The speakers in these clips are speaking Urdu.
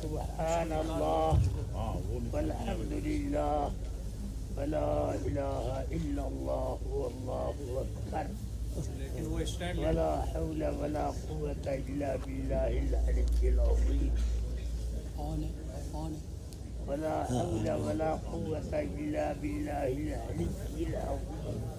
سبحان اللہ والحمد للہ ولا الہ الا اللہ واللہ اکبر ولا حول ولا قوة الا باللہ العلی العظیم ولا حول ولا قوة الا باللہ العلی العظیم.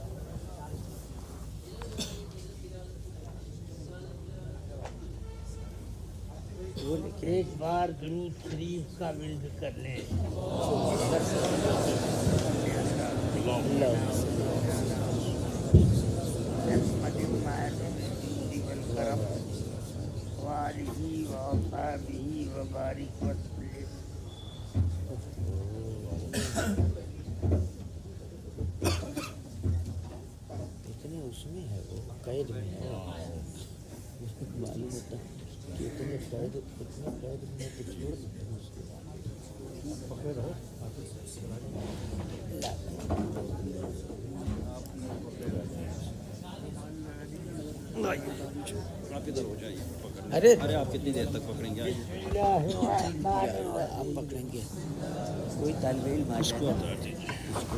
ایک بار درود شریف کا ورد کر لیں. اتنے اس میں ہے وہ قید میں ہے معلوم ہوتا کہ اتنے قید میں تو چھوڑ دیتے ہیں اس کو پکڑے رہو. آپ ادھر ہو جائیے. ارے آپ کتنی دیر تک پکڑیں گے؟ آپ پکڑیں گے. کوئی طالب علم اس کو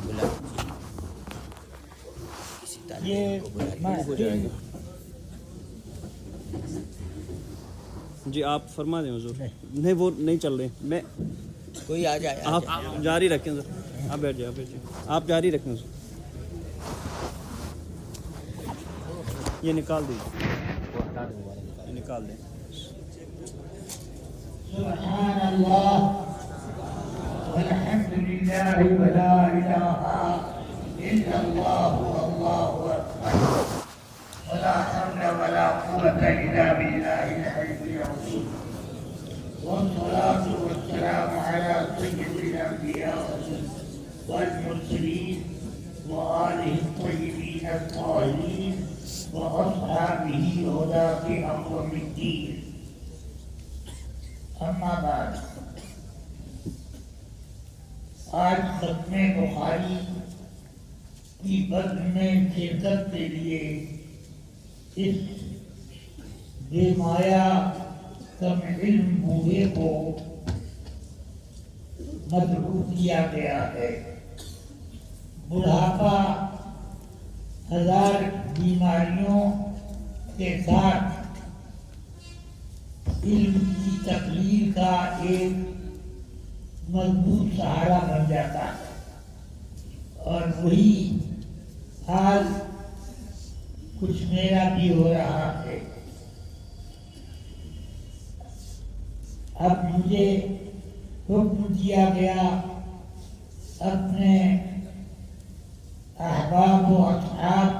بلا کسی طالب علم کو بلا ہو جائے گا. جی آپ فرما دیں حضور. نہیں وہ نہیں چل رہے. میں کوئی آ جائے. آپ جاری رکھیں سر. آپ بیٹھ جائیں آپ جاری رکھیں سر. یہ نکال دیجیے. یہ نکال دیں. سبحان اللہ والحمد للہ ولا الہ الا اللہ واللہ اکبر ولا حول ولا قوة الا باللہ العلی العظیم والصلاة والسلام على سيد الانبیاء والمرسلین وآلہ الطیبین الطاہرین وأصحابه هداة أقوم الدين. اما بعد، آج ختم بخاری کی بزم میں شرکت کے لیے اس بے مایا کم علم بوڑھے کو مدعو کیا گیا ہے. بڑھاپا ہزار بیماریوں کے ساتھ علم کی تقریر کا ایک مضبوط سہارا بن جاتا ہے، اور وہی حال کچھ میرا بھی ہو رہا ہے. اب مجھے حکم دیا گیا اپنے احباب و اصحاب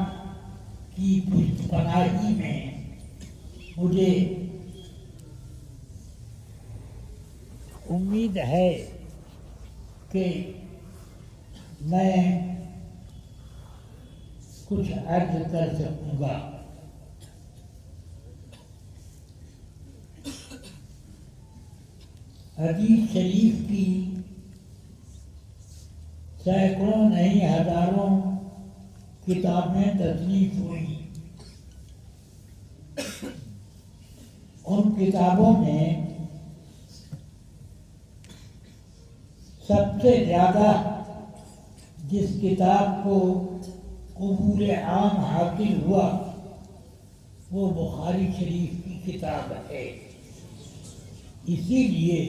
کی پشت پناہی میں مجھے امید ہے کہ میں کچھ عرض کر سکوں گا. حدیث شریف کی سینکڑوں نہیں ہزاروں کتابیں تصنیف ہوئی. ان کتابوں میں سب سے زیادہ جس کتاب کو قبول عام حاصل ہوا وہ بخاری شریف کی کتاب ہے. اسی لیے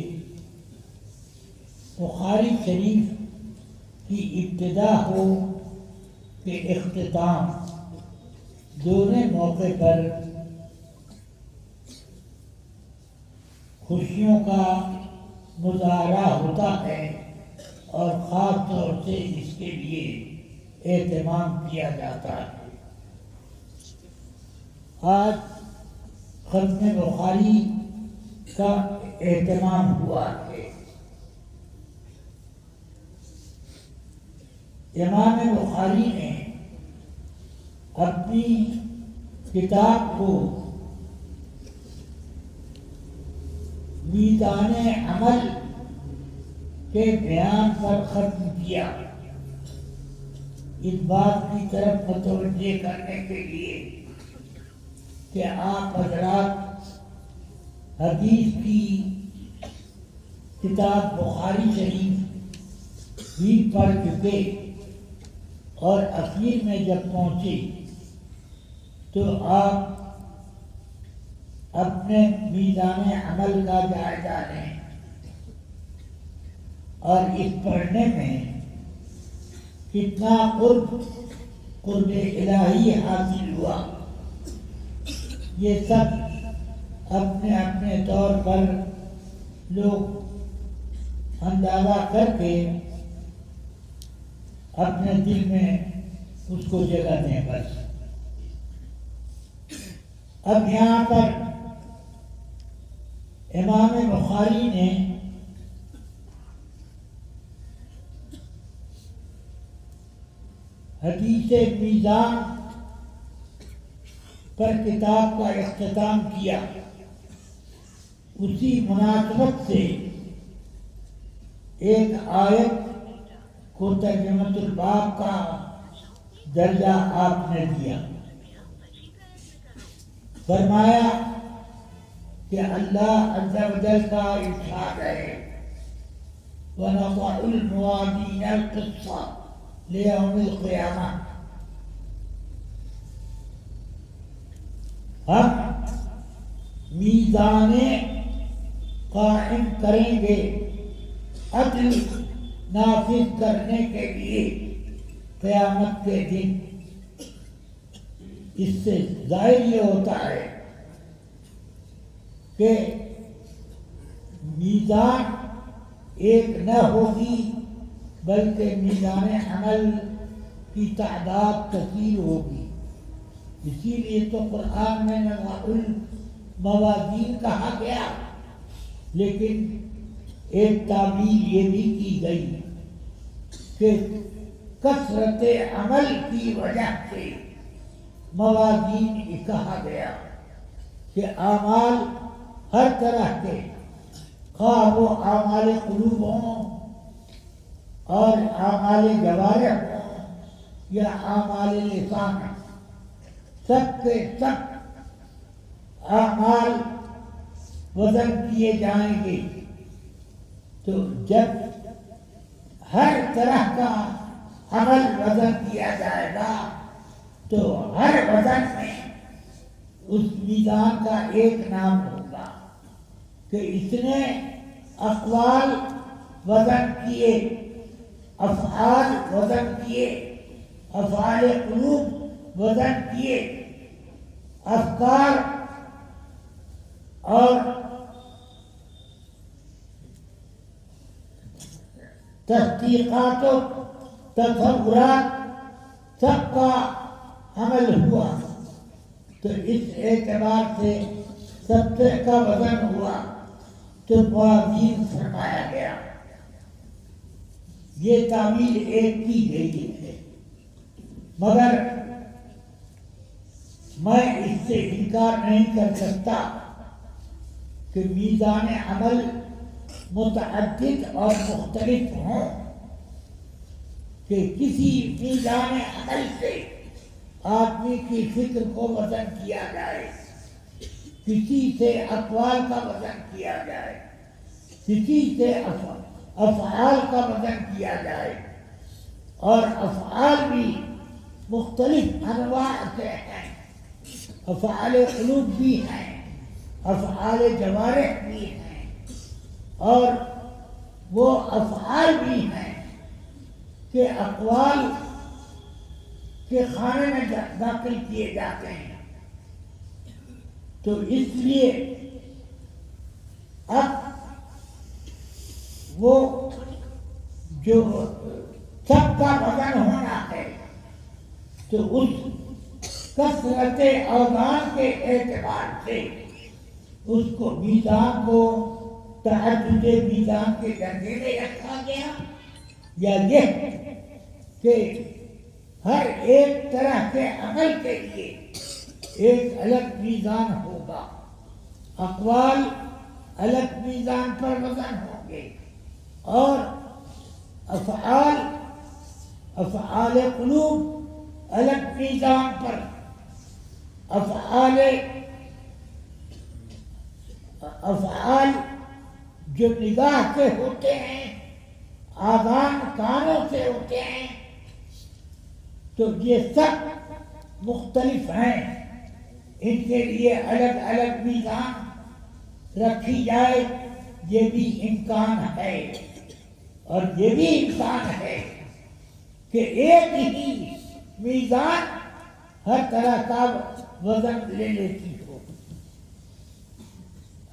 بخاری شریف کی ابتدا ہو کہ اختتام، دونوں موقع پر خوشیوں کا مظاہرہ ہوتا ہے اور خاص طور سے اس کے لیے اہتمام کیا جاتا ہے. آج ختم بخاری کا اہتمام ہوا ہے. امام بخاری نے اپنی کتاب کو میدان عمل کے بیان پر ختم کیا. اس بات کی طرف متوجہ کرنے کے لیے کہ آپ حضرات حدیث کی کتاب بخاری شریف بھی پڑھ چکے اور اخیر میں جب پہنچے تو آپ اپنے میزان عمل کا جائزہ لیں اور اس پڑھنے میں کتنا قرب الہی حاصل ہوا یہ سب اپنے اپنے طور پر لوگ اندازہ کر کے اپنے دل میں اس کو جگہ دیں بس۔ اب یہاں پر امام بخاری نے حدیث میزان پر کتاب کا اختتام کیا، اسی مناسبت سے ایک آیت کو ترجمۃ الباب کا درجہ آپ نے دیا۔ فرمایا کہ اللہ عز و جل کا ارشاد ہے وَنَضَعُ الْمَوَازِينَ الْقِسْطَ لِيَوْمِ الْقِيَامَةِ، ہم میزانیں قائم کریں گے عدل نافذ کرنے کے لیے قیامت کے دن۔ اس سے ظاہر یہ ہوتا ہے کہ میزان ایک نہ ہوگی بلکہ میزان عمل کی تعداد کثیر ہوگی۔ اسی لیے تو قرآن میں نضع الموازین کہا گیا، لیکن ایک تعبیر یہ بھی کی گئی کہ کثرت عمل کی وجہ سے موازین کہا گیا کہ اعمال ہر طرح کے، خواہ وہ اعمال قلوب ہوں اور اعمال جوارح ہوں یا اعمال لسان، سب کے سب اعمال وزن کیے جائیں گے۔ تو جب ہر طرح کا عمل وزن کیا جائے گا تو ہر وزن میں اس میزان کا ایک نام ہوگا کہ اس نے اقوال وزن کیے، افعال وزن کیے، افعال قلوب وزن کیے، افکار اور تصدیقات و تصورات سب کا عمل ہوا۔ تو اس اعتبار سے سب کا وزن ہوا تو موازین فرمایا گیا۔ یہ تعبیر ایک کی گئی ہے، مگر میں اس سے انکار نہیں کر سکتا کہ میزان عمل متعدد اور مختلف ہوں، کہ کسی میزان عمل سے آدمی کی فکر کو وزن کیا جائے، کسی سے اقوال کا وزن کیا جائے، کسی سے افعال کا وزن کیا جائے، اور افعال بھی مختلف انواع سے ہیں، افعال قلوب بھی ہیں، افعال جوارح بھی ہیں، اور وہ افعال بھی ہیں کہ اقوال کے خانے میں داخل کیے جاتے ہیں۔ تو اس لیے اب وہ جو سب کا وزن ہونا ہے تو اس کثرت اوزان کے اعتبار سے اس کو میزان کو تعدد میزان کے درجے میں رکھا گیا، یا یہ کہ ہر ایک طرح کے عمل کے لیے ایک الگ میزان ہوگا، اقوال الگ میزان پر وزن ہوں گے، اور افعال قلوب الگ میزان پر، افعال جو نگاہ سے ہوتے ہیں، آذان کانوں سے ہوتے ہیں، تو یہ سب مختلف ہیں. ان کے لیے الگ الگ میزان رکھی جائے، یہ بھی امکان ہے. اور یہ بھی امکان ہے کہ ایک ہی میزان ہر طرح کا وزن لے لیتی ہو.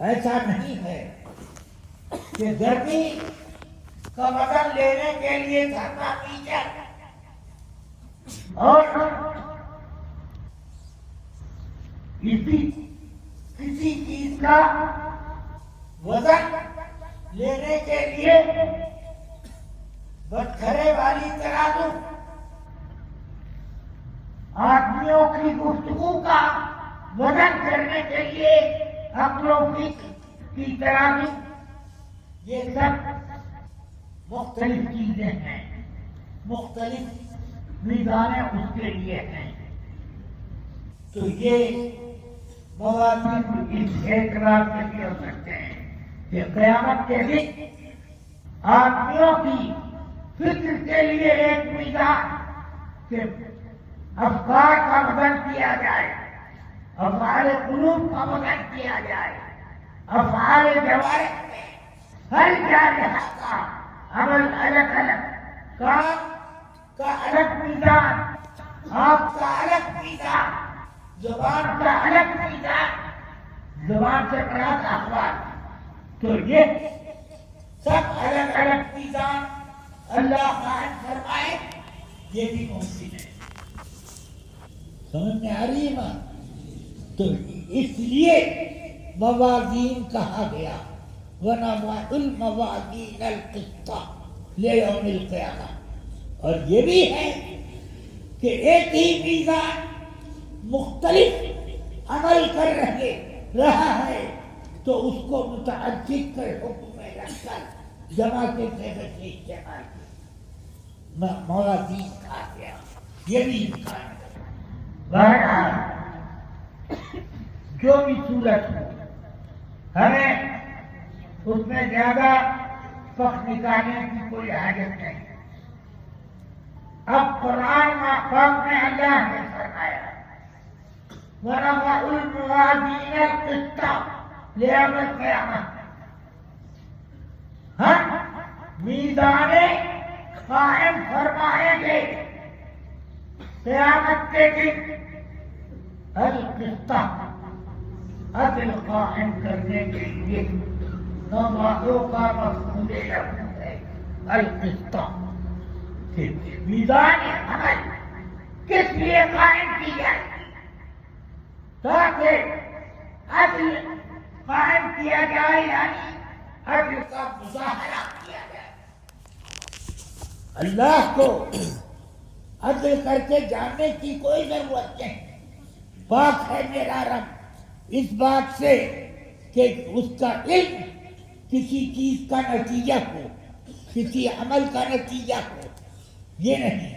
ایسا نہیں ہے کہ گرمی کا وزن لینے کے لیے تھرمامیٹر اور کسی چیز کا وزن لینے کے لیے بٹخرے والی ترازو، آدمیوں کی گفتگو کا وزن کرنے کے لیے عقل و فکر کی ترازو، یہ سب مختلف چیزیں ہیں، مختلف میزانیں اس کے لیے ہیں. تو یہ موازین اس اعتبار سے بھی ہو سکتے ہیں کہ قیامت کے دن آدمیوں کی فکر کے لیے ایک میزان کہ افکار کا وزن کیا جائے، افعال قلوب کا وزن کیا جائے، افعال جوارح میں ہر جارحہ کا عمل الگ الگ، کام کا الگ میزان، آپ کا الگ میزان، زبان کا الگ میزان، زبان سے مراد اخبار. تو یہ سب الگ الگ میزان اللہ قائم فرمائے، یہ بھی ممکن ہے. سمجھ میں آ رہی ہے بات؟ تو اس لیے موازین کہا گیا، وَنَضَعُ الْمَوَازِينَ الْقِسْطَ لِيَوْمِ الْقِيَامَةِ. اور یہ بھی ہے کہ ایک ہی میزان مختلف عمل کر رہا ہے تو اس کو متعدد کے حکم میں رکھ کر جمع کے صیغے سے استعمال کیا، موازین کہا گیا. یہ بھی امکان ہے. بہرحال جو بھی صورت ہو، ہمیں اس میں زیادہ فخر نکالنے کی کوئی حاجت نہیں. اب قرآن پاک میں اللہ نے فرمایا وَنَضَعُ الْمَوَازِينَ الْقِسْطَ لِيَوْمِ الْقِيَامَةِ. ہم میزانیں قائم فرمائیں گے قیامت کے دن. القسط، عدل قائم کرنے کے لیے نمازوں کا مفعول لفظ ہے القسط. میزان عمل کس لیے قائم کی جائے؟ تاکہ عدل قائم کیا جائے، یعنی عدل کا مظاہرہ کیا جائے. اللہ کو عدل کر کے جاننے کی کوئی ضرورت نہیں. پاک ہے میرا رب اس بات سے کہ اس کا علم کسی چیز کا نتیجہ ہو، کسی عمل کا نتیجہ ہو، یہ نہیں،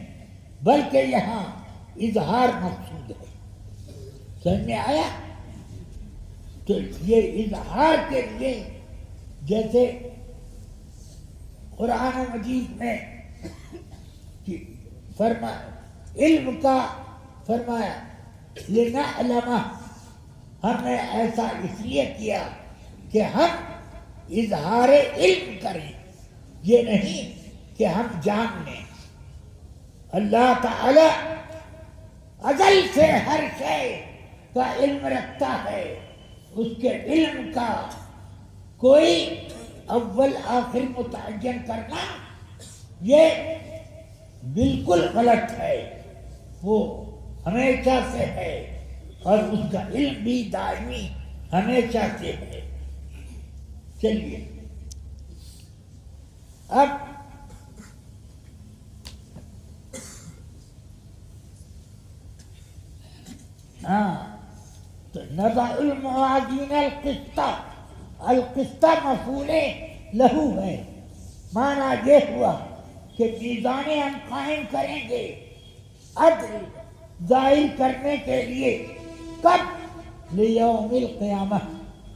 بلکہ یہاں اظہار مقصود ہے. سمجھ میں آیا؟ تو یہ اظہار کے لیے جیسے قرآن مجید میں علم کا فرمایا لِنَعْلَمَ، ہم نے ایسا اس لیے کیا کہ ہم اظہار علم کریں، یہ نہیں کہ ہم جان لیں. اللہ تعالی ازل سے ہر شے کا علم رکھتا ہے. اس کے علم کا کوئی اول آخر متعین کرنا یہ بالکل غلط ہے. وہ ہمیشہ سے ہے اور اس کا علم بھی دائمی ہمیشہ سے ہے. چلیے اب تو نضع الموازین القسط، القسط مفعول لہو ہے. معنی یہ ہوا کہ میزانیں ہم قائم کریں گے عدل ظاہر کرنے کے لیے. کب؟ لیوم القیامہ.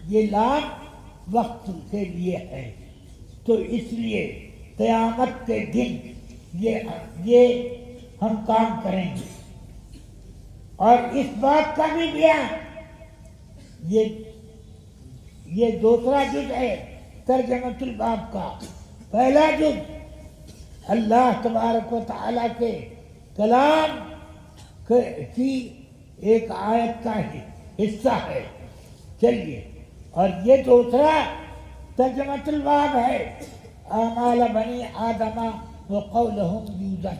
یہ لام وقت کے لیے ہے. تو اس لیے قیامت کے دن یہ ہم کام کریں گے. اور اس بات کا بھی بیان یہ دوسرا جز ہے ترجمۃ الباب کا. پہلا جز اللہ تبارک و تعالیٰ کے کلام کی ایک آیت کا حصہ ہے. چلیے، اور یہ دوسرا ترجمۃ الباب ہے اعمال بنی آدم وقولہم یوزن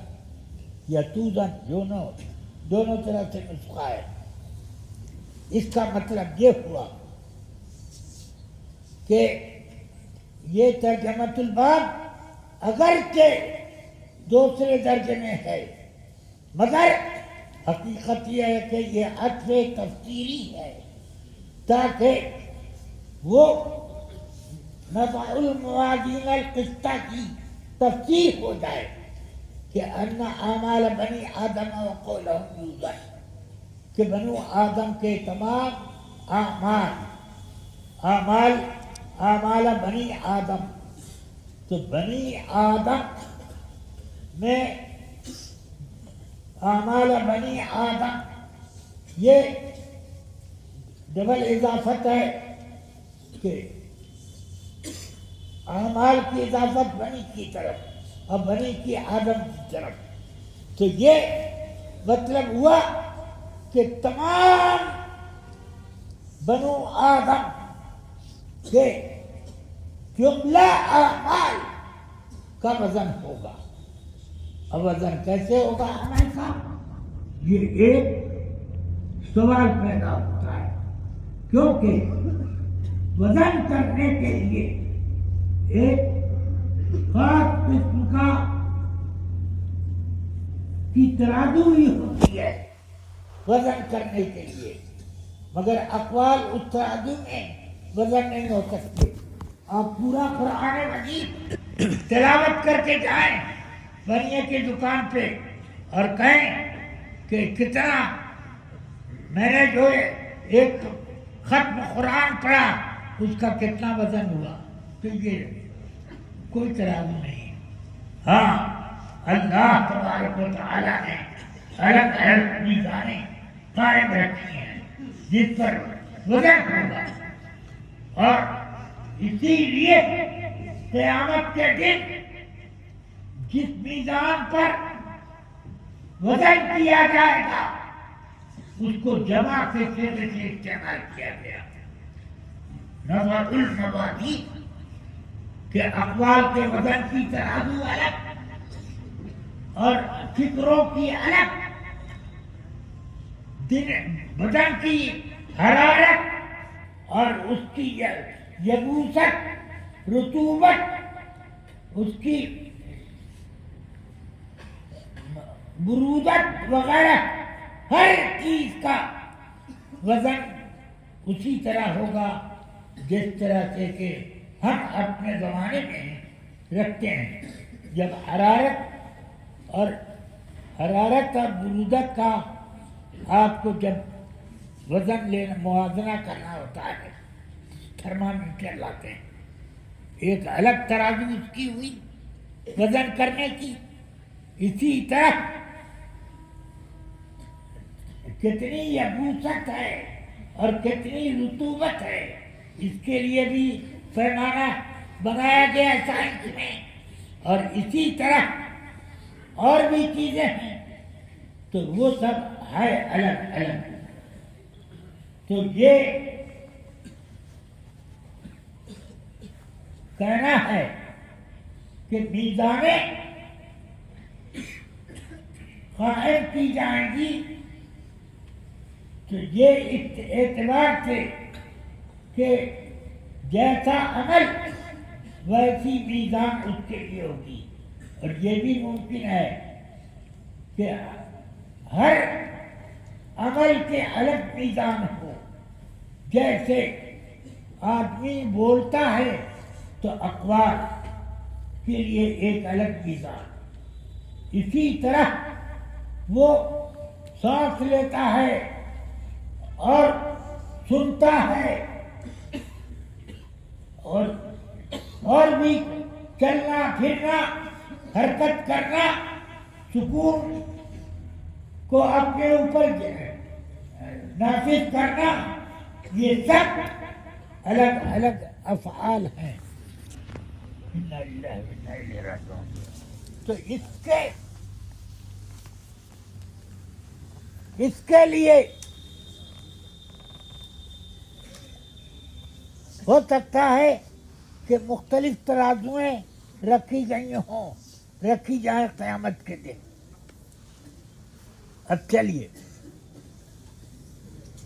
یا توزن، دونوں طرح سے نسخہ ہے. اس کا مطلب یہ ہوا کہ یہ ترجمۃ الباب اگرچہ دوسرے درجے میں ہے، مگر حقیقت یہ ہے کہ یہ عطف تفسیری ہے تاکہ وہ نضع الموازین القسط کی تفسیر ہو جائے کہ ان اعمال بنی آدم وقولہم یوزن، کہ بنو آدم کے تمام اعمال بنی آدم، تو بنی آدم میں اعمال بنی آدم یہ ڈبل اضافت ہے کہ اعمال کی اضافت بنی کی طرف اور بنی کی آدم کی طرف. تو یہ مطلب ہوا کہ تمام بنو آدم کے جملہ اعمال کا وزن ہوگا. اب وزن کیسے ہوگا عمل کا؟ یہ ایک سوال پیدا ہوتا ہے، کیونکہ وزن کرنے کے لیے ایک خاص قسم کی ترازو ہی ہوتی ہے وزن کرنے کے لیے، مگر اقوال اس ترازو میں وزن نہیں ہو سکتے. آپ پورا قرآن مجید تلاوت کر کے جائیں بنیے کی دکان پہ اور کہیں کہ کتنا میں نے جو ایک ختم قرآن پڑھا اس کا کتنا وزن ہوا، تو یہ کوئی ترازو نہیں. ہاں، اللہ تبارک و تعالیٰ نے الگ الگ میزانیں قائم رکھی ہیں جس پر وزن ہوگا، اور اسی لیے قیامت کے دن جس میزان پر وزن کیا جائے گا اس کو جمع سے استعمال کیا گیا. نضع الموازین کہ اقوال کے وزن کی ترازو الگ اور فکروں کی الگ، بدن کی حرارت اور اس کی یبوست، رطوبت، اس کی برودت وغیرہ ہر چیز کا وزن اسی طرح ہوگا جس طرح سے کہ ہم اپنے زمانے میں رکھتے ہیں. جب حرارت اور برودت کا آپ کو جب وزن لینا موازنہ کرنا ہوتا ہے، تھرمامیٹر لاتے ہیں، ایک الگ ترازو اس کی ہوئی وزن کرنے کی. اسی طرح کتنی یبوست ہے اور کتنی رطوبت ہے اس کے لیے بھی پیمانہ بنایا گیا سائنس میں، اور اسی طرح اور بھی چیزیں ہیں، تو وہ سب ہے الگ الگ. تو یہ کہنا ہے کہ میزانیں قائم کی جائیں گی، تو یہ اعتبار سے کہ جیسا عمل ویسی میزان اس کے لیے ہوگی. اور یہ بھی ممکن ہے کہ ہر عمل کے الگ میزان ہو. جیسے آدمی بولتا ہے تو اقوال کے لیے ایک الگ میزان، اسی طرح وہ سانس لیتا ہے اور سنتا ہے اور بھی چلنا پھرنا، حرکت کرنا، سکون کو اپنے اوپر نافذ کرنا، یہ سب الگ الگ افعال ہیں. انا للہ و انا الیہ راجعون. تو اس کے لیے ہو سکتا ہے کہ مختلف ترازویں رکھی گئی ہوں، رکھی جائیں قیامت کے دن. اب چلیے،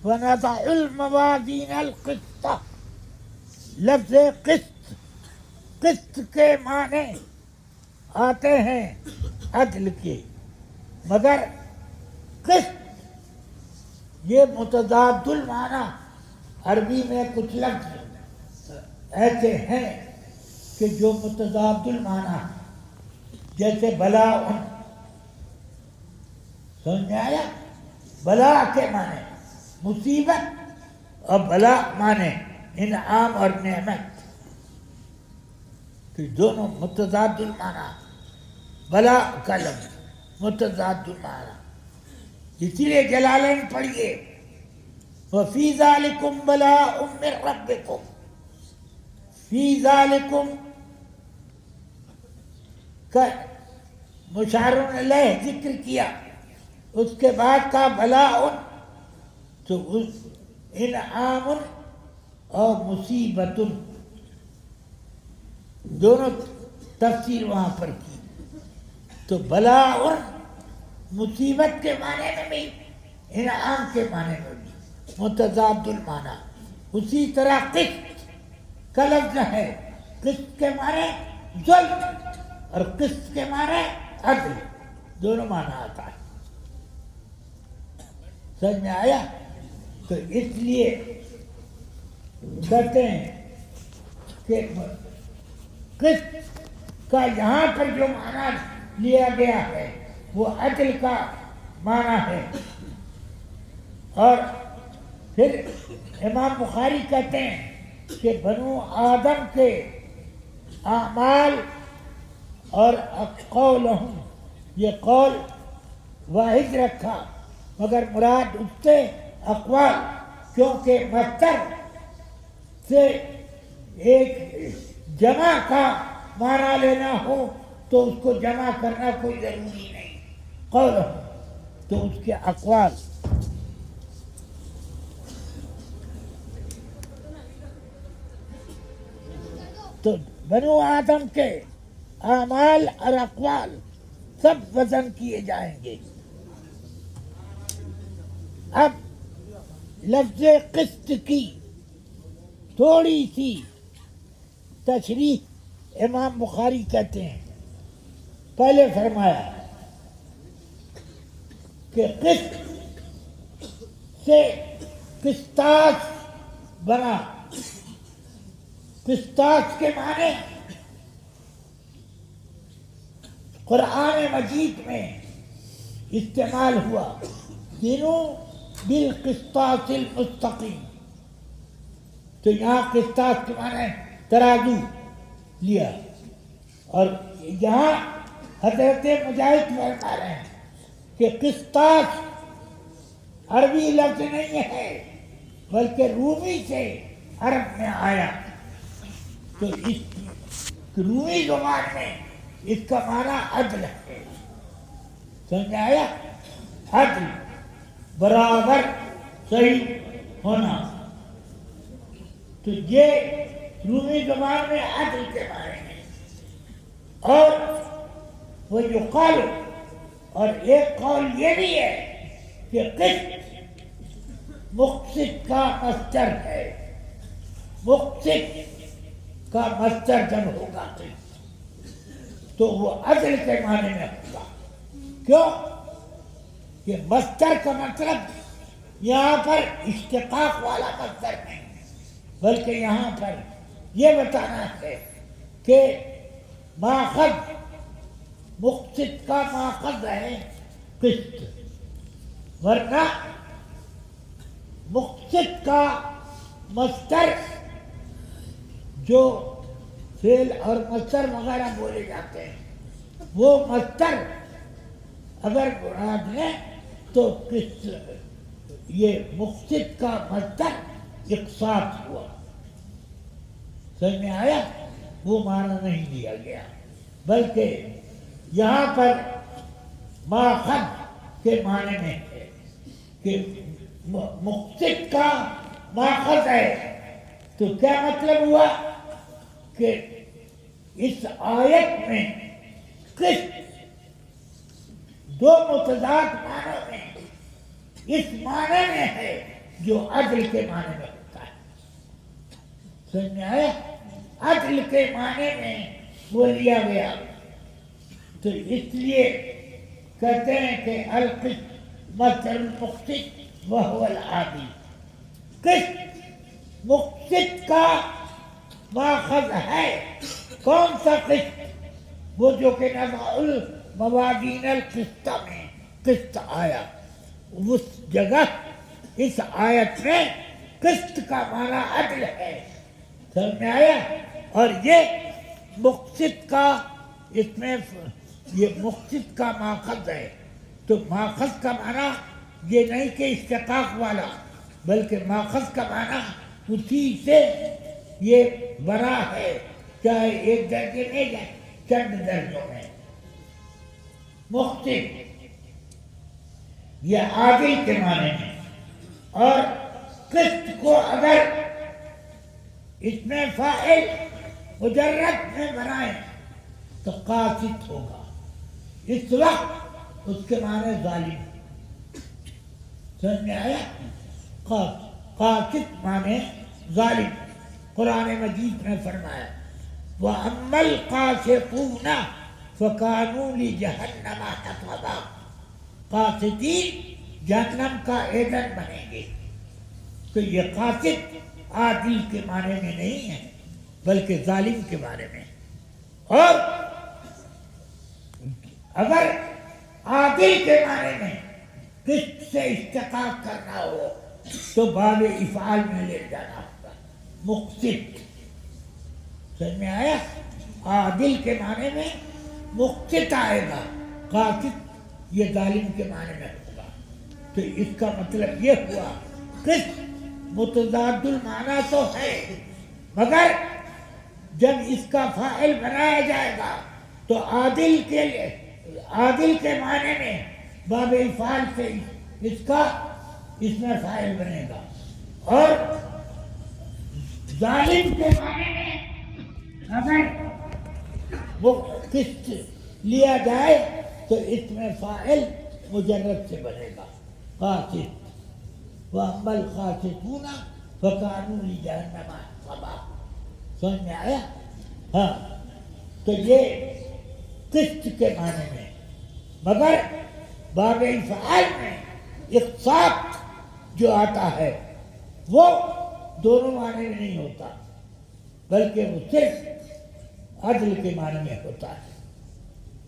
وَنَضَعُ الْمَوَازِينَ الْقِسْطَ. لفظ قسط کے معنی آتے ہیں عدل کے، مگر قسط یہ متضاد المعنی. عربی میں کچھ لفظ ایسے ہیں کہ جو متضاد المعنی، جیسے بلاء. سمجھ میں آیا؟ بلاء کے معنی مصیبت، اور بلاء معنی انعام اور نعمت، کہ دونوں متضاد المعنی. بلاء کا لفظ متضاد المعنی. اسی لیے جلالین پڑھیے، وَفِي ذَلِكُمْ بَلَاءٌ مِّن رَبِّكُمْ. فی ذالکم کا مشار علیہ ذکر کیا، اس کے بعد کا بلاء، تو انعام اور مصیبت دونوں تفسیر وہاں پر کی. تو بلاء مصیبت کے معنی میں بھی، انعام کے معنی میں بھی متضاد المعنی. اسی طرح قسط کا لفظ ہے، قسط کے معنی ظلم اور قسط کے معنی عدل، دونوں معنی آتا ہے. سمجھ میں آیا؟ تو اس لیے کہتے ہیں کہ قسط کا یہاں پر جو معنی لیا گیا ہے وہ عدل کا معنی ہے. اور پھر امام بخاری کہتے ہیں کہ بنو آدم کے اعمال اور قولہم، یہ قول واحد رکھا، مگر مراد اس سے اقوال، کیونکہ مصدر سے ایک جمع کا معنی لینا ہو تو اس کو جمع کرنا کوئی ضروری نہیں. قولہم تو اس کے اقوال. تو بنو آدم کے اعمال اور اقوال سب وزن کیے جائیں گے. اب لفظ قسط کی تھوڑی سی تشریح امام بخاری کہتے ہیں. پہلے فرمایا کہ قسط سے قسطاس بنا. قسطاس کے معنی قرآن مجید میں استعمال ہوا، دینوں بالقسطاس المستقیم. تو یہاں قسطاس کے معنی ترازو لیا، اور یہاں حضرت مجاہد فرما رہے ہیں کہ قسطاس عربی لفظ نہیں ہے بلکہ رومی سے عرب میں آیا. تو اس رومی زبان میں اس کا معنی عدل ہے. سمجھ آیا؟ عدل، برابر، صحیح ہونا. تو یہ رومی زبان میں عدل کے بارے میں. اور وہ جو قول، اور ایک قول یہ بھی ہے کہ قسط مقسط کا مصدر ہے. مقسط کا مصدر جب ہوگا تو وہ عدل کے معنی میں ہوگا. کیوں کہ مصدر کا مطلب یہاں پر اشتقاق والا مصدر نہیں، بلکہ یہاں پر یہ بتانا ہے کہ ماخذ مقسط کا ماخذ ہے قسط، ورنہ مقسط کا مصدر جو فعل اور مصدر وغیرہ بولے جاتے ہیں. وہ مصدر اگر مراد ہے تو کس یہ مقصد کا مصدر اقساط ہوا. سمجھ میں آیا؟ وہ معنی نہیں دیا گیا، بلکہ یہاں پر ماخذ کے معنی میں ہے کہ مقصد کا ماخذ ہے. تو کیا مطلب ہوا کہ اس آیت میں قسط دو متضاد معنوں میں اس معنی میں ہے جو عدل کے معنی میں ہوتا ہے. سمجھ میں آیا؟ عدل کے معنی میں وہ لیا گیا. تو اس لیے کہتے ہیں کہ القسط مصدر المقسط وهو العادل. قسط مقسط کا ماخذ ہے. کون سا قسط؟ وہ جو کہ نضع الموازین القسط میں قسط آیا. اس جگہ اس آیت میں قسط کا معنی عدل ہے. سمجھ میں آیا؟ اور یہ مقسط کا اس میں یہ مقسط کا ماخذ ہے. تو ماخذ کا معنی یہ نہیں کہ اشتقاق والا، بلکہ ماخذ کا معنی اسی سے یہ بنا ہے، چاہے ایک درجے میں یا چند درجوں میں. مقسط یہ عادل کے معنی میں. اور قسط کو اگر اس میں فاعل مجرد میں بنائیں تو قاسط ہوگا. اس وقت اس کے معنی ظالم. سمجھ میں آیا؟ قاسط معنی ظالم. قرآن مجید میں فرمایا وَأَمَّا الْقَاسِطُونَ فَكَانُوا لِجَهَنَّمَ حَطَبًا. قاسطین جہنم کا ایندھن بنیں گے. تو یہ قاسط عادل کے معنی میں نہیں ہے بلکہ ظالم کے بارے میں. اور اگر عادل کے معنی میں قسط سے اشتقاق کرنا ہو تو باب افعال میں لے جانا ہوگا مقسط. سمجھ میں آیا؟ عادل کے معنی میں مقسط آئے گا، قاسط یہ ظالم کے معنی میں ہوگا. تو اس کا مطلب یہ ہوا قسط متضاد المعنی تو ہے، مگر جب اس کا فاعل بنایا جائے گا تو عادل کے معنی میں باب افعال سے اس میں فاعل بنے گا. اور ظالم کے معنی میں اگر وہ قسط لیا جائے تو اس میں فاعل مجرد سے بنے گا قاسط. وَأَمَّا الْقَاسِطُونَ فَكَانُوا لِجَهَنَّمَ حَطَبًا. سمجھ میں آیا؟ ہاں. تو یہ قسط کے معنی میں، مگر باب افعال میں اقساط جو آتا ہے وہ دونوں معنی میں نہیں ہوتا بلکہ وہ صرف عدل کے معنی میں ہوتا ہے.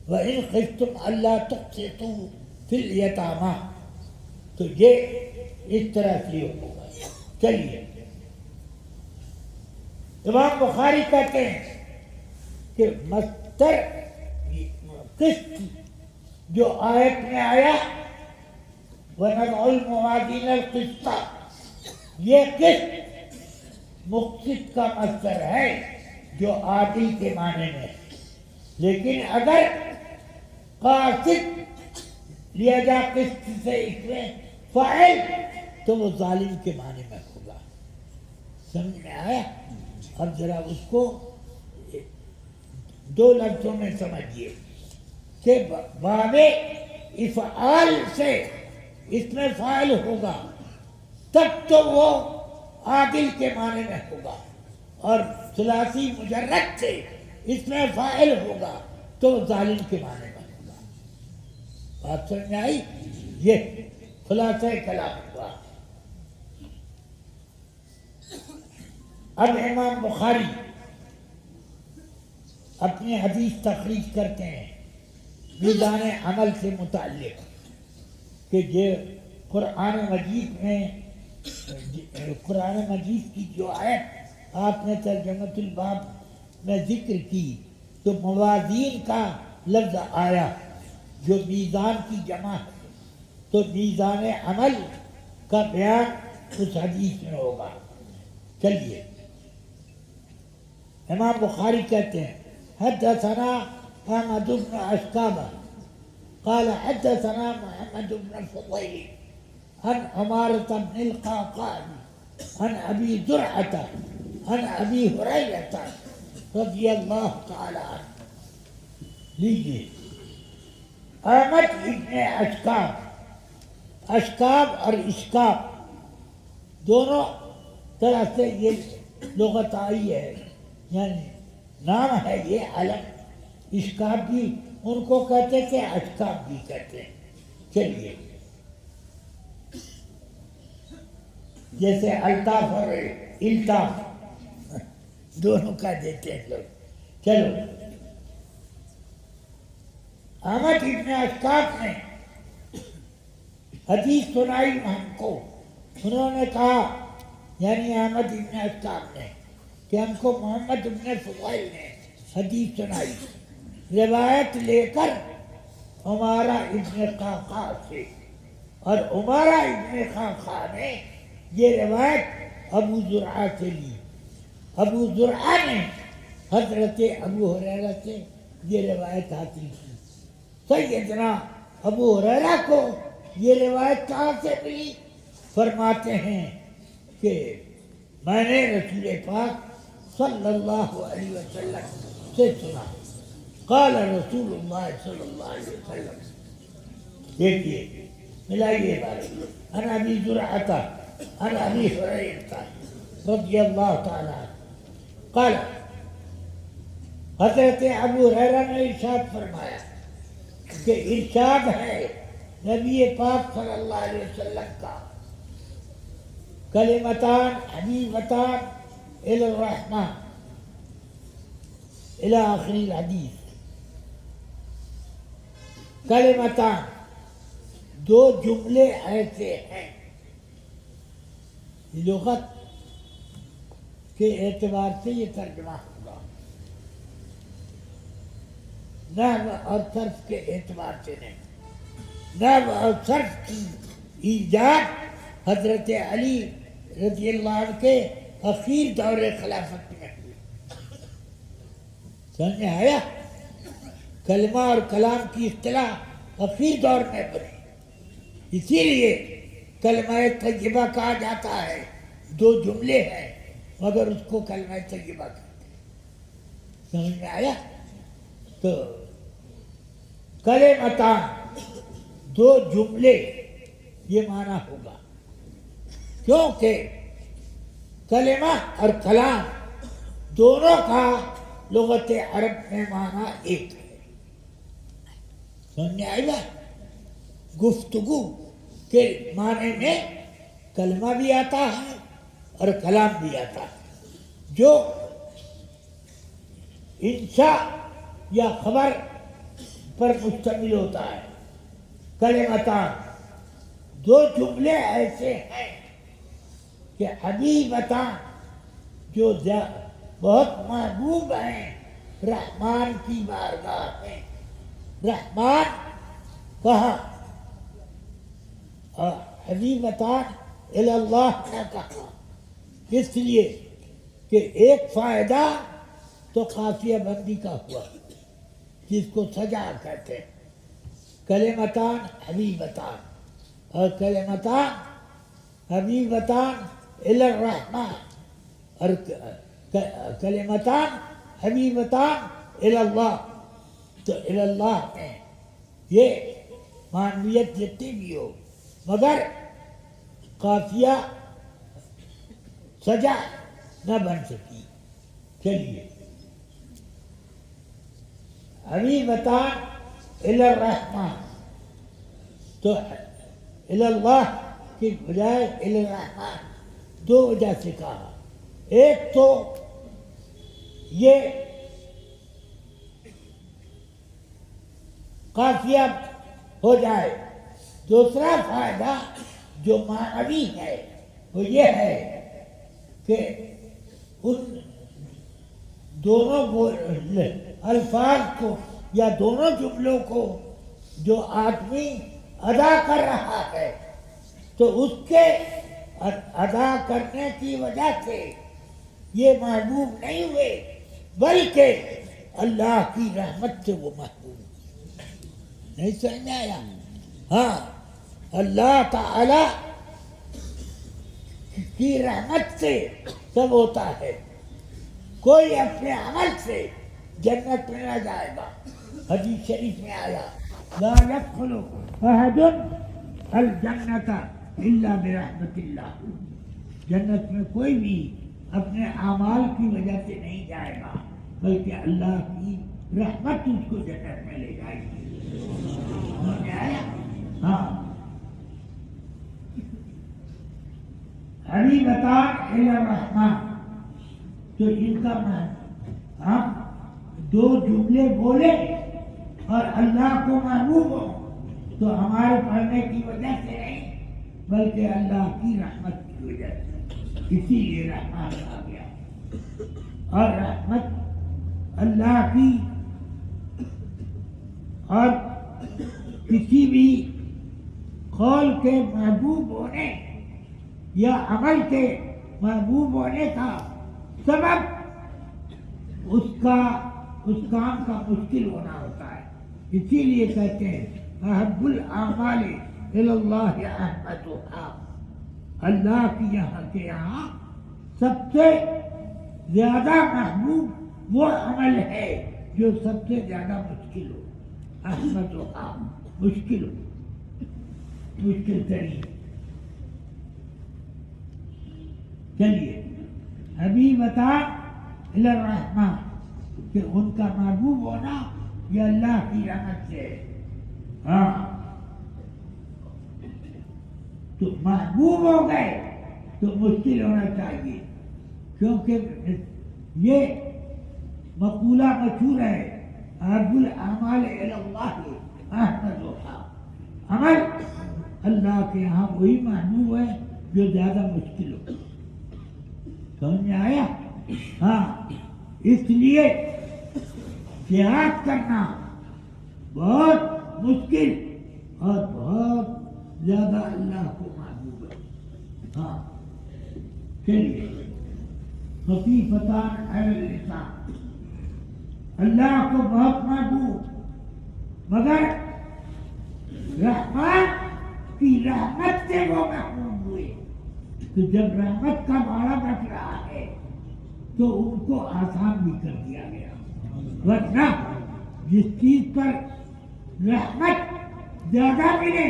وَإِنْ خِفْتُمْ أَلَّا تُقْسِطُوا فِي الْيَتَامَى. تو یہ اس طرح سے ہوگا. چلیے، امام بخاری کہتے ہیں کہ مصدر قسط جو آیت میں آیا وَنَضَعُ الْمَوَازِينَ الْقِسْطَ، یہ قسط مقسط کا مصدر ہے جو عادل کے معنی میں ہے. لیکن اگر قاسط لیا جائے قسط سے اس میں فاعل تو وہ ظالم کے معنی میں ہوگا. سمجھ میں آیا؟ اب ذرا اس کو دو لفظوں میں سمجھیے کہ باب افعال سے اس میں فاعل ہوگا تب تو وہ عادل کے معنی میں ہوگا، اور ثلاثی مجرد سے اس میں فاعل ہوگا تو ظالم کے معنی میں ہوگا. بات سمجھ میں آئی؟ یہ خلاصہ کلام ہوا. اب امام بخاری اپنی حدیث تخریج کرتے ہیں میزان عمل سے متعلق کہ یہ قرآن مجید کی جو آیت آپ نے ترجمۃ الباب میں ذکر کی تو موازین کا لفظ آیا جو میزان کی جمع ہے، تو میزان عمل کا بیان اس حدیث میں ہوگا۔ چلیے، امام بخاری کہتے ہیں حدثنا احمد بن اشکابہ قال حدثنا محمد بن الفضيل عن عمارة بن القعقاع عن ابی زرعة عن ابی ہریرہ رضی اللہ تعالی عنہ۔ لیجیے، احمد ابن اشکاب، اشکاب اور اشکاب دونوں طرح سے یہ لغت آئی ہے، یعنی نام ہے یہ علم۔ اشکاب بھی ان کو کہتے تھے، اشکاب بھی کہتے ہیں۔ چلیے، جیسے الطاف اور الطاف دونوں کا دیتے ہیں لوگ۔ چلو، احمد ابن اشکاب نے حدیث سنائی ہم کو۔ انہوں نے کہا، یعنی احمد ابن اشکاب نے، کہ ہم کو محمد ابن فضیل نے حدیث سنائی، روایت لے کر عمارہ ابن قعقاع سے، اور عمارہ ابن قعقاع نے یہ روایت ابو زرعہ سے لی۔ ابو زرعہ نے حضرت ابو ہریرہ سے یہ روایت حاصل کی۔ سیدنا ابو ہریرہ کو یہ روایت کہاں سے ملی؟ فرماتے ہیں کہ میں نے رسول پاک صلی اللہ علیہ وسلم سے سنا، قال رسول اللہ صلی اللہ علیہ وسلم۔ دیکھیے، ملائیے بات، عن ابی زرعۃ عن ابی ہریرہ رضی اللہ تعالی عنہ قال، حضرت ابو ہریرہ نے ارشاد فرمایا کہ ارشاد ہے نبی پاک صلی اللہ علیہ وسلم کا، کلمتان حبیبتان الی الرحمن الی آخر الحدیث۔ کلمتان، دو جملے ایسے ہیں، لغت کے اعتبار سے یہ ترجمہ ہوگا، نحو اور صرف کے اعتبار سے نہیں۔ نحو اور صرف کی ایجاد حضرت علی رضی اللہ عنہ کے اخیر دور خلافت میں ہوئی۔ سمجھ میں آیا؟ کلمہ اور کلام کی اصطلاح اخیر دور میں بنی، اسی لیے کلمہ طیبہ کہا جاتا ہے۔ دو جملے ہیں مگر اس کو کلمہ طیبہ کہتے ہیں۔ سمجھ میں آیا؟ تو کلمتان، دو جملے، یہ معنی ہوگا، کیونکہ کلمہ اور کلام دونوں کا لغت عرب میں معنی ایک ہے۔ سمجھ میں آئے گا؟ گفتگو کے معنی میں کلمہ بھی آتا ہے اور کلام بھی آتا ہے، جو انشاء یا خبر پر مشتمل ہوتا ہے۔ کلمتان، دو جملے ایسے ہیں کہ حبیبتان، جو بہت محبوب ہیں رحمان کی بارگاہ میں۔ رحمان کہا اور حبیبتان الی اللہ نے کہا، اس لیے کہ ایک فائدہ تو قافیہ بندی کا ہوا، جس کو سجا کہتے ہیں۔ کلمتان حبیبتان، اور کلمتان حبیبتان الی الرحمن، اور کلمتان حبیبتان الی اللہ۔ تو الی اللہ میں یہ معنویت جتنی بھی ہو، مگر قافیہ سجا نہ بن سکی۔ چلیے، حبیبتان الی الرحمن، تو الی اللہ کی بجائے الی الرحمن دو وجہ سے کہا۔ ایک تو یہ قافیہ ہو جائے، دوسرا فائدہ جو معنوی ہے وہ یہ ہے کہ ان دونوں الفاظ کو یا دونوں جملوں کو جو آدمی ادا کر رہا ہے تو اس کے ادا کرنے کی وجہ سے یہ محبوب نہیں ہوئے، بلکہ اللہ کی رحمت سے وہ محبوب ہوئے۔ نہیں سمجھ میں آیا؟ ہاں، اللہ تعالی کی رحمت سے سب ہوتا ہے، کوئی اپنے عمل سے جنت میں نہ جائے گا۔ حدیث شریف میں آیا لا يدخل احد الجنت الا برحمت اللہ، جنت میں کوئی بھی اپنے اعمال کی وجہ سے نہیں جائے گا، بلکہ اللہ کی رحمت اس کو جنت میں لے جائے گی۔ سمجھ میں آیا؟ ہاں، حبیبتان الی الرحمن، تو ان کا ہم دو جملے بولے اور اللہ کو محبوب ہو تو ہمارے پڑھنے کی وجہ سے نہیں، بلکہ اللہ کی رحمت کی وجہ سے، اسی لیے رحمان آ گیا۔ اور رحمت اللہ کی، اور کسی بھی قول کے محبوب ہونے یا عمل کے محبوب ہونے کا سبب اس کام کا مشکل ہونا ہوتا ہے۔ اسی لیے کہتے ہیں احب الاعمال الی اللہ احمدھا، اللہ کی یہاں کے یہاں سب سے زیادہ محبوب وہ عمل ہے جو سب سے زیادہ مشکل ہو، احمدھا، مشکل ہو، مشکل ترین۔ چلیے، حبیبتان الی الرحمن، کہ ان کا محبوب ہونا یہ اللہ کی رحمت سے ہے۔ ہاں، تو محبوب ہو گئے تو مشکل ہونا چاہیے، کیونکہ یہ مقولہ مشہور ہے احب الاعمال الی اللہ احمدھا، عمل اللہ کے یہاں وہی محبوب ہے جو زیادہ مشکل ہو۔ سمجھ میں آیا؟ ہاں، اس لیے جہاد کرنا بہت مشکل اور بہت زیادہ اللہ کو محبوب ہے۔ ہاں، چلیے، خفیفتان علی اللسان، اللہ کو بہت محبوب، مگر رحمان کی رحمت سے وہ محبوب ہوئے۔ تو جب رحمت کا معنی رکھ رہا ہے تو ان کو آسان بھی کر دیا گیا، ورنہ جس چیز پر رحمت زیادہ ملے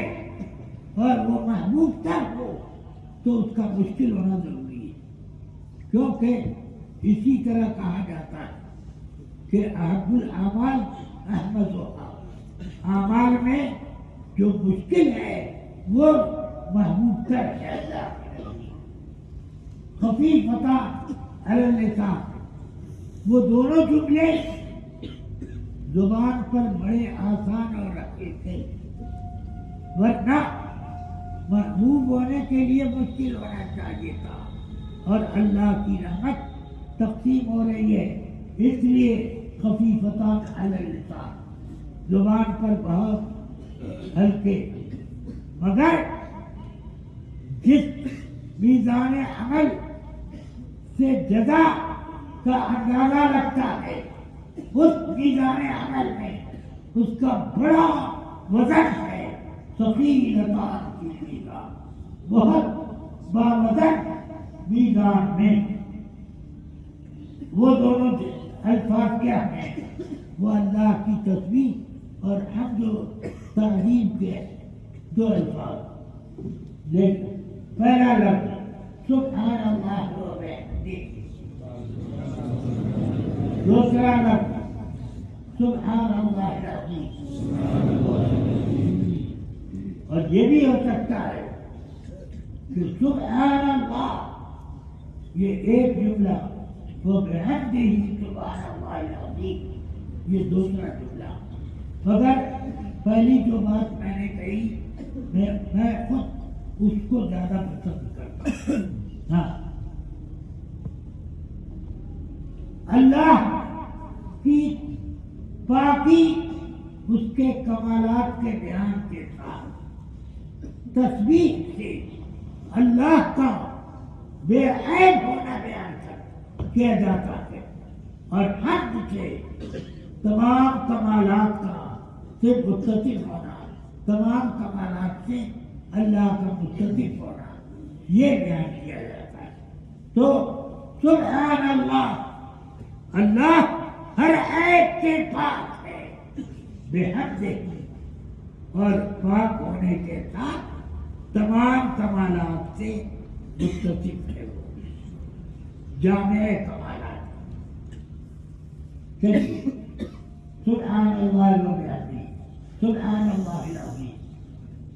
اور وہ محبوب تر ہو تو اس کا مشکل ہونا ضروری ہے، کیونکہ اسی طرح کہا جاتا ہے کہ احب الاعمال احمدھا، اعمال میں جو مشکل ہے وہ محبوب تر ہے اللہ کے نزدیک۔ خفیفتان علی اللسان، وہ دونوں جملے زبان پر بڑے آسان اور رکھے تھے، ورنہ محبوب ہونے کے لیے مشکل ہونا چاہیے تھا، اور اللہ کی رحمت تقسیم ہو رہی ہے، اس لیے خفیفتان علی اللسان، زبان پر بہت ہلکے، مگر جس میزان عمل سے جزا کا اندازہ رکھتا ہے اس میزان عمل میں اس کا بڑا وزن ہے، ثقیلتان فی المیزان، بہت باوزن میزان میں۔ وہ دونوں الفاظ کیا ہیں؟ وہ اللہ کی تسبیح اور حمد و تعظیم کے دو الفاظ، لیکن پہلا لفظ سبحان اللہ و بحمدہ، دوسرا لفظ سبحان اللہ العظیم۔ اور یہ بھی ہو سکتا ہے کہ سبحان اللہ یہ ایک جملہ، وہ بحمدہ سبحان اللہ العظیم یہ دوسرا جملہ، مگر پہلی جو بات میں نے کہی میں خود اس کو زیادہ پسند کرتا ہوں۔ ہاں، اللہ کی پاکی اس کے کمالات کے بیان کے ساتھ تسبیح سے اللہ کا بے عیب ہونا بیان کیا جاتا ہے، اور حمد سے تمام کمالات کا سے متصف ہونا، تمام کمالات سے اللہ کا متصف ہونا، یہ بیان کیا جاتا ہے۔ تو سبحان اللہ، اللہ ہر عیب سے پاک ہے، بے حد اور پاک ہونے کے ساتھ تمام کمالات سے متصف ہے، وہ جامع کمالات۔ سبحان اللہ العظیم، سبحان اللہ العظیم،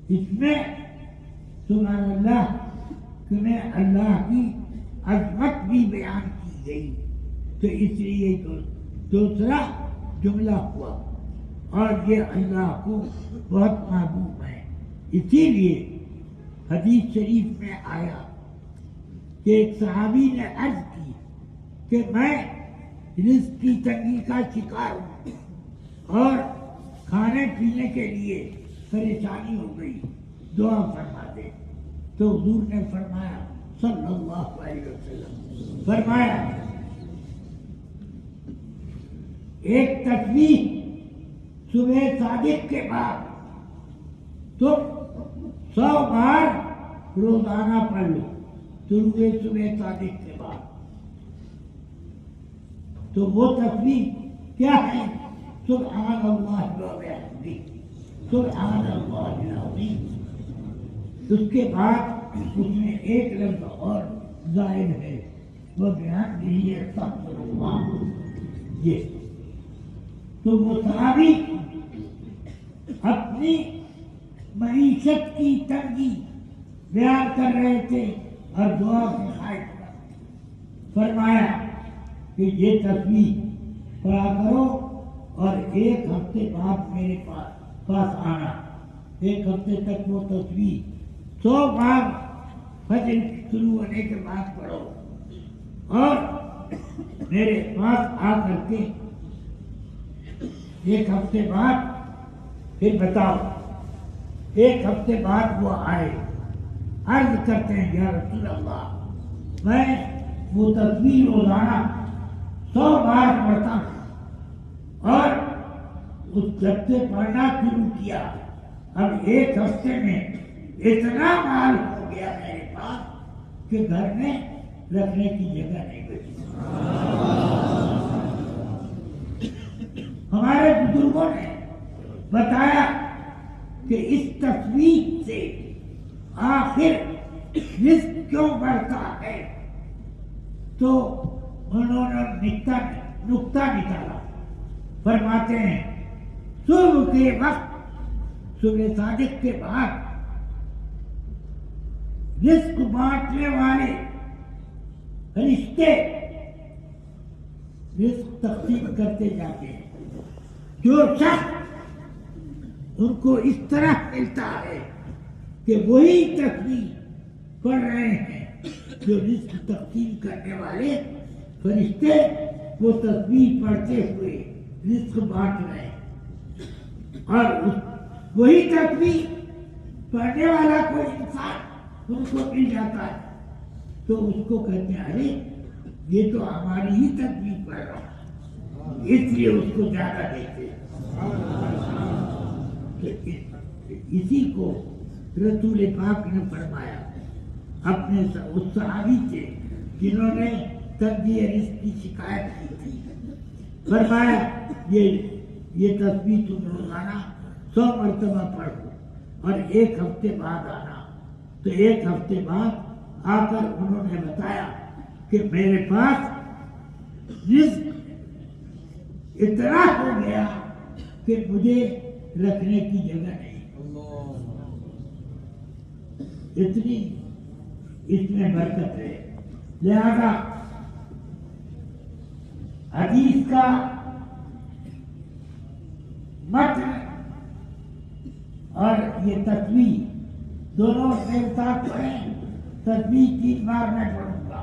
اس میں سبحان اللہ میں اللہ کی عظمت بھی بیان کی گئی، تو اس لیے دوسرا جملہ ہوا، اور یہ اللہ کو بہت محبوب ہے۔ اسی لیے حدیث شریف میں آیا کہ ایک صحابی نے عرض کی کہ میں رزق کی تنگی کا شکار ہوں اور کھانے پینے کے لیے پریشانی ہو گئی، دعا فرما دے۔ تو حضور نے فرمایا صلی اللہ علیہ وسلم، فرمایا ایک تسبیح صبح صادق کے بعد تم 100 بار روزانہ پڑھ لو، طلوع صبح صادق کے بعد۔ تو وہ تسبیح کیا ہے؟ سبحان اللہ وبحمدہ، سبحان اللہ العظیم۔ اس کے بعد اس میں ایک لفظ اور زائد ہے، وہ بیان بھی ہے استغفر اللہ۔ یہ تو وہ صحابی اپنی معیشت کی تنگی بیان کر رہے تھے اور دعا کے خواہش، فرمایا کہ یہ تسبیح پڑھا کرو اور ایک ہفتے بعد میرے پاس آنا، ایک ہفتے تک وہ تسبیح 100 بار فجر شروع ہونے کے بعد پڑھو، اور میرے پاس آ کر کے ایک ہفتے بعد پھر بتاؤ۔ ایک ہفتے بعد وہ آئے، عرض کرتے ہیں یا رسول اللہ، میں وہ تسبیح روزانہ 100 بار پڑھتا ہوں، اور اس جب سے پڑھنا شروع کیا اب ایک ہفتے میں اتنا مال ہو گیا میرے پاس کہ گھر میں رکھنے کی جگہ نہیں بچی۔ ہمارے بزرگوں نے بتایا کہ اس تسبیح سے آخر رزق کیوں بڑھتا ہے، تو انہوں نے نکتہ نکالا، فرماتے ہیں صبح کے وقت، صبح صادق کے بعد رزق بانٹنے والے فرشتے رزق تقسیم کرتے جاتے ہیں۔ جو شخص ان کو اس طرح ملتا ہے کہ وہی تسبیح پڑھ رہے ہیں جو رزق تقسیم کرنے والے فرشتے وہ تسبیح پڑھتے ہوئے رزق بانٹ رہے ہیں، اور وہی تسبیح پڑھنے والا کوئی انسان ان کو مل جاتا ہے تو اس کو کہتے ہیں ارے یہ تو ہماری ہی تسبیح پڑھ رہا ہے، اس لیے اس کو زیادہ دیتے ہیں۔ اسی کو رسول پاک نے فرمایا اپنے اس صحابی سے جنہوں نے تنگی رزق کی شکایت کی تھی، فرمایا یہ تسبیح تم روزانہ 100 مرتبہ پڑھو اور ایک ہفتے بعد آنا۔ تو ایک ہفتے بعد آ کر انہوں نے بتایا کہ میرے پاس رزق اتنا ہو گیا کہ مجھے رکھنے کی جگہ نہیں، اتنی اس میں برکت ہے۔ لہذا حدیث کا متن اور یہ تسبیح دونوں میرے ساتھ پڑھیں۔ تسبیح 3 بار میں پڑھوں گا۔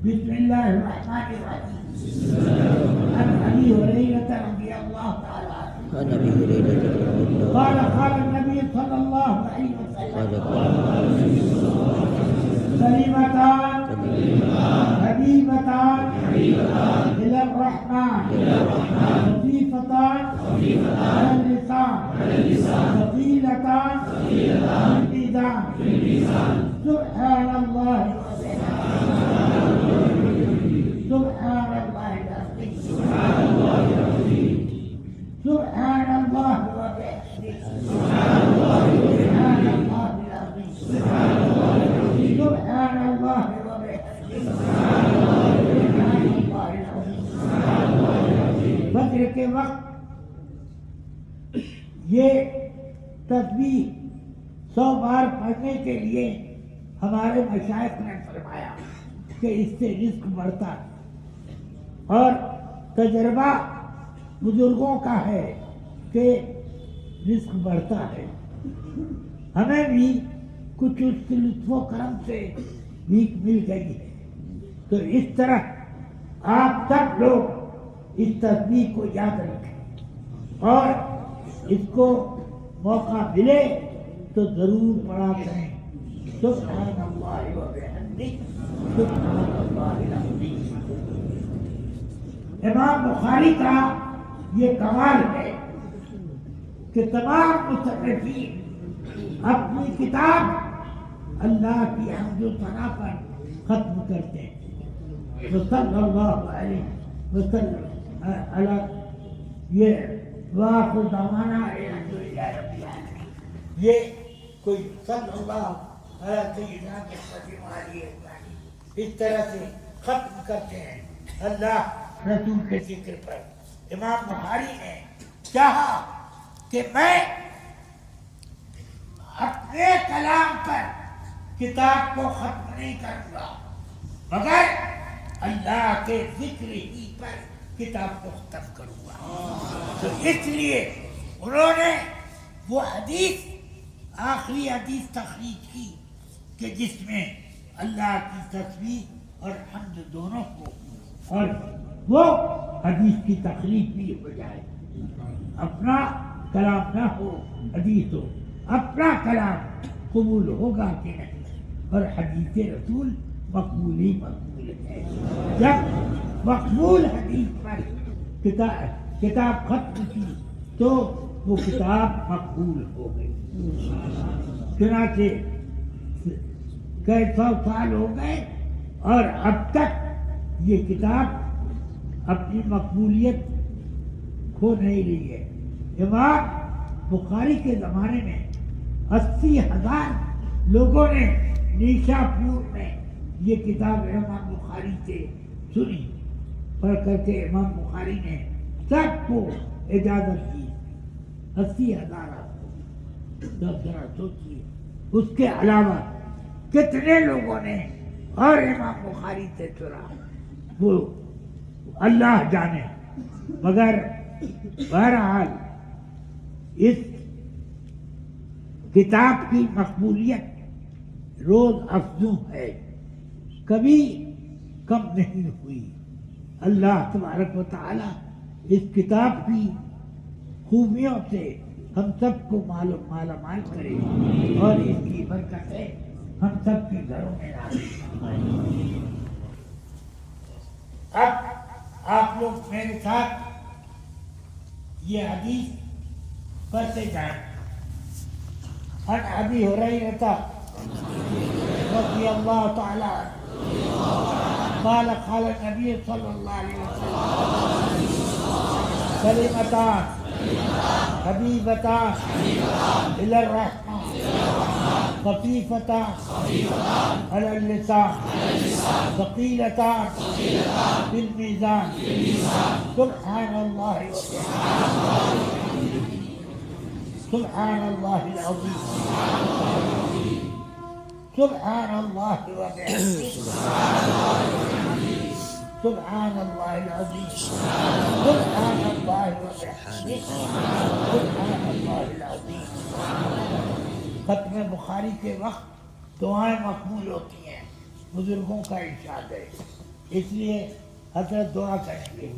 بسم اللہ الرحمن الرحیم، عن ابي هريره رضي الله تعالى عنه عن ابي هريره رضي الله قال عنه قال النبي صلى الله عليه قال وسلم قال كلمتان حبيبتان الى الرحمن خفيفتان على اللسان ثقيلتان في الميزان سبحان الله وبحمده سبحان الله العظيم سبحان الله وبحمده سبحان الله العظيم سبحان الله وبحمده سبحان الله العظيم فجر کے وقت یہ تسبیح 100 بار پڑھنے کے لیے ہمارے مشائخ نے فرمایا کہ اس سے رزق بڑھتا ہے، اور تجربہ بزرگوں کا ہے کہ رزق بڑھتا ہے۔ ہمیں بھی کچھ اس کے لطف و کرم سے بھیک مل گئی ہے، تو اس طرح آپ سب لوگ اس تسبیح کو یاد رکھیں اور اس کو موقع ملے تو ضرور پڑھا کریں۔ سبحان اللہ وبحمدہ سبحان اللہ العظیم۔ امام بخاری کا یہ کمال ہے کہ تمام مصنفین اپنی کتاب اللہ کی حمد و ثنا پر ختم کرتے ہیں۔ صلی اللہ علیہ وسلم علی یہ وآخر دعوانا الحمدللہ رب العالمین، یہ کوئی صلی اللہ علیہ سیدنا محمد وآلہ اجمعین اس طرح سے ختم کرتے ہیں اللہ رسول کے ذکر پر۔ امام بخاری نے چاہا کہ میں اپنے کلام پر کتاب کو ختم نہیں کروں گا مگر اللہ کے ذکر ہی پر کتاب کو ختم کروں گا۔ تو اس لیے انہوں نے وہ حدیث آخری حدیث تخریج کی کہ جس میں اللہ کی تسبیح اور حمد دونوں کو، اور وہ حدیث کی تخریج بھی ہو جائے، اپنا کلام نہ ہو حدیث ہو، اپنا کلام قبول ہوگا کہ نہیں، اور حدیث رسول مقبول ہی مقبول ہے۔ جب مقبول حدیث پر کتاب ختم کی تو وہ کتاب مقبول ہو گئی۔ چنانچہ کئی 100 سال ہو گئے اور اب تک یہ کتاب اپنی مقبولیت کھو نہیں رہی ہے۔ امام بخاری کے زمانے میں 80,000 لوگوں نے نیشا پور میں یہ کتاب امام بخاری سے سنی، پڑھ کر کے امام بخاری نے سب کو اجازت دی۔ 80,000 آپ کو ذرا سوچیے، اس کے علاوہ کتنے لوگوں نے اور امام بخاری سے سنا، وہ اللہ جانے۔ مگر بہرحال اس کتاب کی مقبولیت روز افزوں ہے، کبھی کم نہیں ہوئی۔ اللہ تبارک و تعالی اس کتاب کی خوبیوں سے ہم سب کو مالا مال کرے اور اس کی برکتیں ہم سب کے گھروں میں نازل فرمائے۔ اب آپ لوگ میرے ساتھ یہ حدیث پڑھتے جائیں۔ عن ابی ہریرہ رضی اللہ تعالی عنہ قال قال النبي صلى الله عليه وسلم كلمتان حبيبتان إلى الرحمن خفيفتان على اللسان ثقيلتان في الميزان سبحان الله سبحان الله العظيم سبحان الله وبحمده سبحان الله العظيم سبحان الله وبحمده سبحان الله العظيم۔ ختم بخاری کے وقت دعائیں مقبول ہوتی ہیں، بزرگوں کا ارشاد ہے، اس لیے حضرت دعا کریں گے.